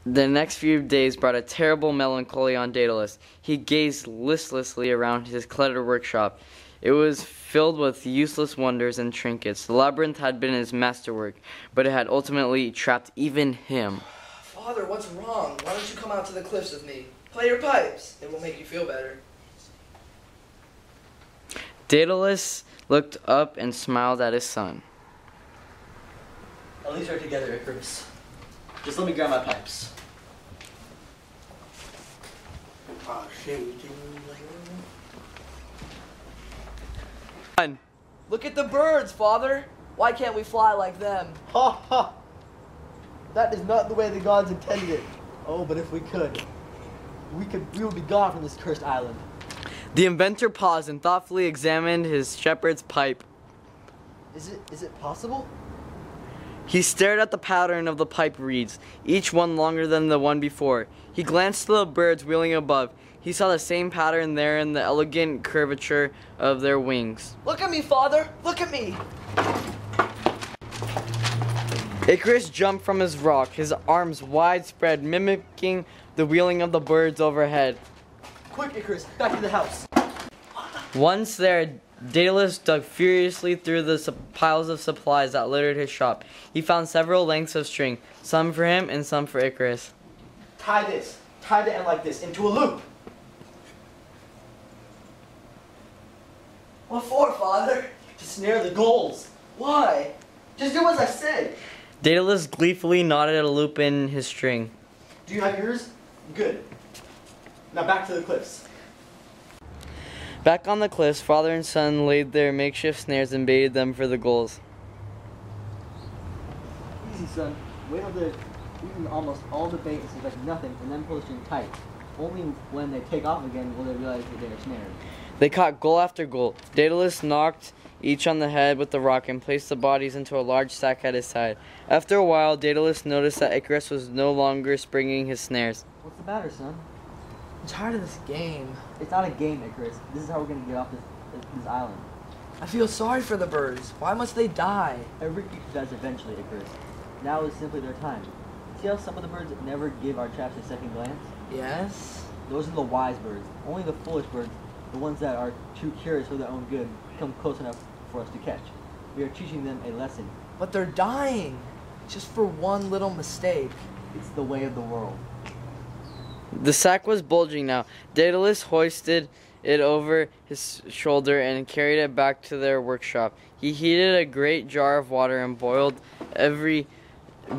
The next few days brought a terrible melancholy on Daedalus. He gazed listlessly around his cluttered workshop. It was filled with useless wonders and trinkets. The labyrinth had been his masterwork, but it had ultimately trapped even him. Father, what's wrong? Why don't you come out to the cliffs with me? Play your pipes. It will make you feel better. Daedalus looked up and smiled at his son. At least we're together, Icarus. Just let me grab my pipes. Look at the birds, Father. Why can't we fly like them? Ha ha! That is not the way the gods intended it. Oh, but if we could, we would be gone from this cursed island. The inventor paused and thoughtfully examined his shepherd's pipe. Is it possible? He stared at the pattern of the pipe reeds, each one longer than the one before. He glanced to the birds wheeling above. He saw the same pattern there in the elegant curvature of their wings. Look at me, Father. Look at me. Icarus jumped from his rock, his arms widespread, mimicking the wheeling of the birds overhead. Quick, Icarus, back to the house. Once there, Daedalus dug furiously through the piles of supplies that littered his shop. He found several lengths of string, some for him and some for Icarus. Tie the end like this, into a loop. What for, Father? To snare the gulls. Why? Just do as I said. Daedalus gleefully knotted a loop in his string. Do you have yours? Good. Now back to the cliffs. Back on the cliffs, father and son laid their makeshift snares and baited them for the gulls. Easy, son. Wait till they've eaten almost all the bait and seems like nothing, and then pull the string tight. Only when they take off again will they realize that they are snared. They caught gull after gull. Daedalus knocked each on the head with the rock and placed the bodies into a large sack at his side. After a while, Daedalus noticed that Icarus was no longer springing his snares. What's the matter, son? I'm tired of this game. It's not a game, Icarus. This is how we're going to get off this island. I feel sorry for the birds. Why must they die? Every creature dies eventually, Icarus. Now is simply their time. See how some of the birds never give our traps a second glance? Yes? Those are the wise birds. Only the foolish birds, the ones that are too curious for their own good, come close enough for us to catch. We are teaching them a lesson. But they're dying. Just for one little mistake. It's the way of the world. The sack was bulging now. Daedalus hoisted it over his shoulder and carried it back to their workshop. He heated a great jar of water and boiled every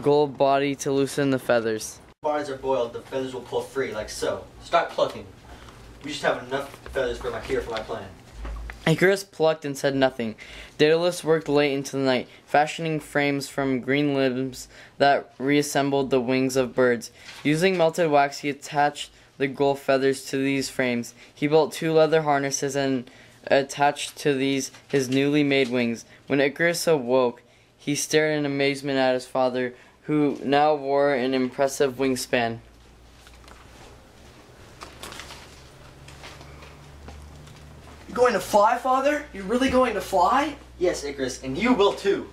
gull body to loosen the feathers. Bodies are boiled, the feathers will pull free, like so. Start plucking. We just have enough feathers for my plan. Icarus plucked and said nothing. Daedalus worked late into the night, fashioning frames from green limbs that reassembled the wings of birds. Using melted wax, he attached the gull feathers to these frames. He built 2 leather harnesses and attached to these his newly made wings. When Icarus awoke, he stared in amazement at his father, who now wore an impressive wingspan. You're going to fly, Father? You're really going to fly? Yes, Icarus, and you will too.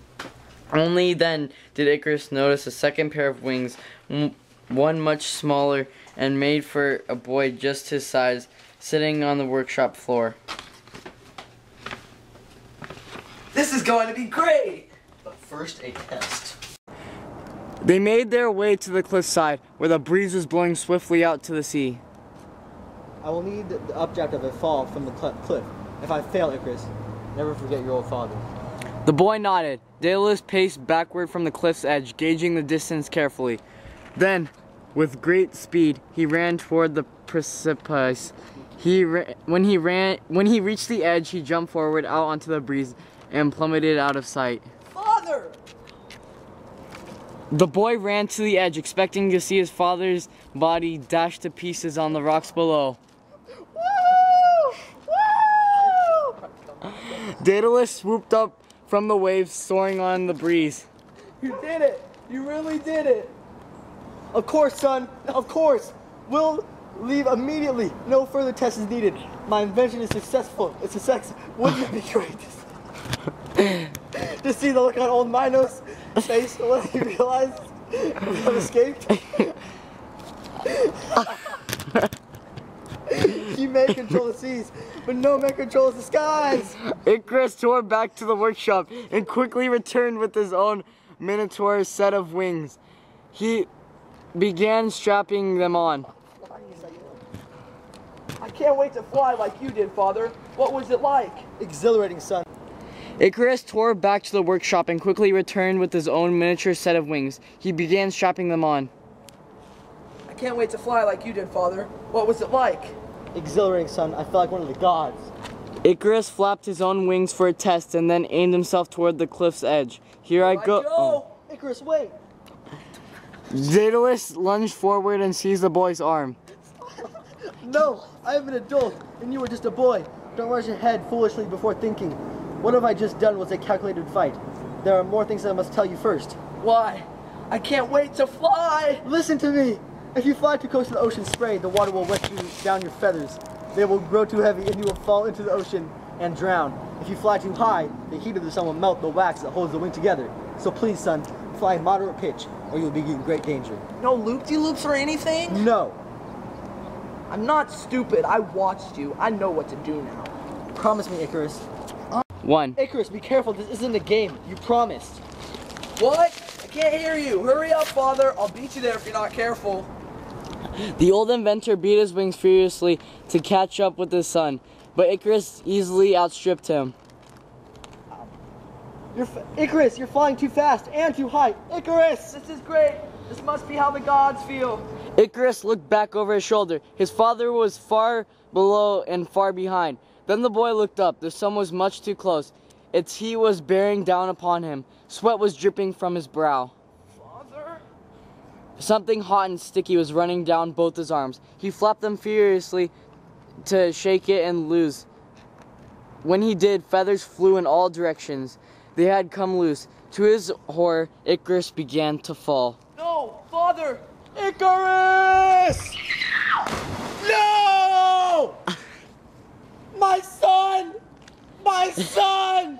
Only then did Icarus notice a second pair of wings, one much smaller and made for a boy just his size, sitting on the workshop floor. This is going to be great! But first, a test. They made their way to the cliffside, where the breeze was blowing swiftly out to the sea. I will need the updraft of a fall from the cliff. If I fail, Icarus, never forget your old father. The boy nodded. Daedalus paced backward from the cliff's edge, gauging the distance carefully. Then, with great speed, he ran toward the precipice. When he reached the edge, he jumped forward out onto the breeze and plummeted out of sight. Father! The boy ran to the edge, expecting to see his father's body dashed to pieces on the rocks below. Woo! Woo! Daedalus swooped up from the waves, soaring on the breeze. You did it! You really did it! Of course, son. Of course. We'll leave immediately. No further test is needed. My invention is successful. It's a success. Wouldn't it be great to see the look on old Minos' face when he realized we have escaped? You may control the seas, but no man controls the skies. Icarus tore back to the workshop and quickly returned with his own minotaur set of wings. He began strapping them on. I can't wait to fly like you did, Father. What was it like? Exhilarating, son. Icarus tore back to the workshop and quickly returned with his own miniature set of wings. He began strapping them on. I can't wait to fly like you did, Father. What was it like? Exhilarating, son. I felt like one of the gods. Icarus flapped his own wings for a test and then aimed himself toward the cliff's edge. Here I go. Oh. Icarus, wait. Daedalus lunged forward and seized the boy's arm. No, I am an adult, and you are just a boy. Don't rush ahead foolishly before thinking. What have I just done was a calculated fight. There are more things that I must tell you first. Why? I can't wait to fly! Listen to me! If you fly too close to the ocean spray, the water will wet you down your feathers. They will grow too heavy and you will fall into the ocean and drown. If you fly too high, the heat of the sun will melt the wax that holds the wing together. So please, son, fly in moderate pitch, or you will be in great danger. No loop-de-loops or anything? No. I'm not stupid. I watched you. I know what to do now. Promise me, Icarus. 1. Icarus, be careful. This isn't a game. You promised. What? I can't hear you. Hurry up, Father. I'll beat you there if you're not careful. The old inventor beat his wings furiously to catch up with his son, but Icarus easily outstripped him. Icarus, you're flying too fast and too high. Icarus! This is great. This must be how the gods feel. Icarus looked back over his shoulder. His father was far below and far behind. Then the boy looked up. The sun was much too close. Its heat was bearing down upon him. Sweat was dripping from his brow. Father? Something hot and sticky was running down both his arms. He flapped them furiously to shake it and loose. When he did, feathers flew in all directions. They had come loose. To his horror, Icarus began to fall. No, Father! Icarus! No! My son! My son!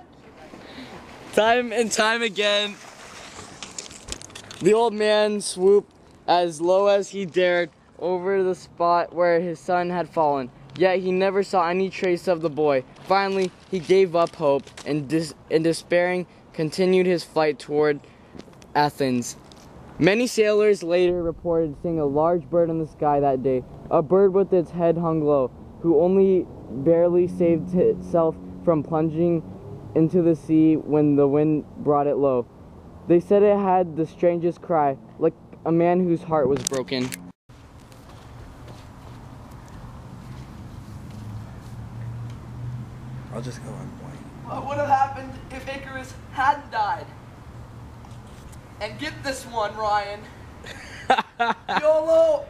Time and time again, the old man swooped as low as he dared over the spot where his son had fallen. Yet he never saw any trace of the boy. Finally, he gave up hope and despairing continued his flight toward Athens. Many sailors later reported seeing a large bird in the sky that day, a bird with its head hung low, who only barely saved itself from plunging into the sea when the wind brought it low. They said it had the strangest cry, like a man whose heart was broken. I'll just go on point. What would have happened if Icarus hadn't died? And get this one, Ryan. YOLO